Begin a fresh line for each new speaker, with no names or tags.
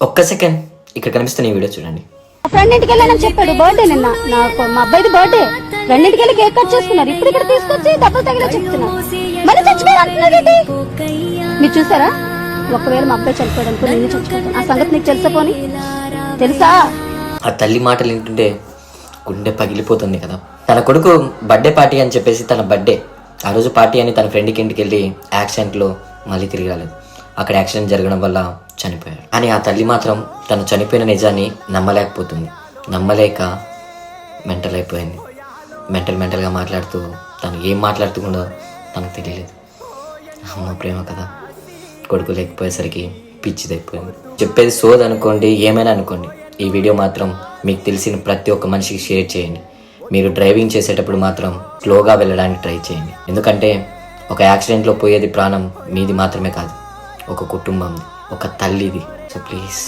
ఒక్క సెకండ్ ఇక్కడ కనిపిస్తున్న ఈ వీడియో చూడండి.
ఫ్రెండ్ ఇంటికి వెళ్ళానని చెప్పాడు. బర్త్డే నిన్న నాకు మా అబ్బాయిది బర్త్డే. ఫ్రెండ్ ఇంటికి వెళ్ళి కేక్ కట్ చేసుకున్నారు. ఇప్పుడు ఇక్కడ తీసుకొచ్చి దెబ్బలు తగిలా చెప్తున్నా. మరి చచ్చిపోయారు అంటున్నారేంటి? మీరు చూసారా? ఒకవేళ మా అబ్బాయి చనిపోయాడు అనుకో నేను చచ్చిపోతాను. ఆ సంగతి నీకు తెలుసా? పోనీ తెలుసా?
ఆ తల్లి మాటలు వింటుంటే గుండె పగిలిపోతుంది కదా. తన కొడుకు బర్త్డే పార్టీ అని చెప్పేసి తన బర్త్డే ఆ రోజు పార్టీ అని తన ఫ్రెండ్కి ఇంటికి వెళ్ళి యాక్సిడెంట్లో మళ్ళీ తిరిగి రాలేదు. అక్కడ యాక్సిడెంట్ జరగడం వల్ల చనిపోయాడు. కానీ ఆ తల్లి మాత్రం తను చనిపోయిన నిజాన్ని నమ్మలేకపోతుంది. నమ్మలేక మెంటల్ అయిపోయింది. మెంటల్గా మాట్లాడుతూ తను ఏం మాట్లాడుతుందో తనకు తెలియలేదు. అమ్మ ప్రేమ కదా, కొడుకు లేకపోయేసరికి పిచ్చిదైపోయింది. చెప్పేది సోది అనుకోండి, ఏమైనా అనుకోండి, ఈ వీడియో మాత్రం మీకు తెలిసిన ప్రతి ఒక్క మనిషికి షేర్ చేయండి. మీరు డ్రైవింగ్ చేసేటప్పుడు మాత్రం స్లోగా వెళ్ళడానికి ట్రై చేయండి. ఎందుకంటే ఒక యాక్సిడెంట్లో పోయేది ప్రాణం మీది మాత్రమే కాదు, ఒక కుటుంబంది, ఒక తల్లిది. So please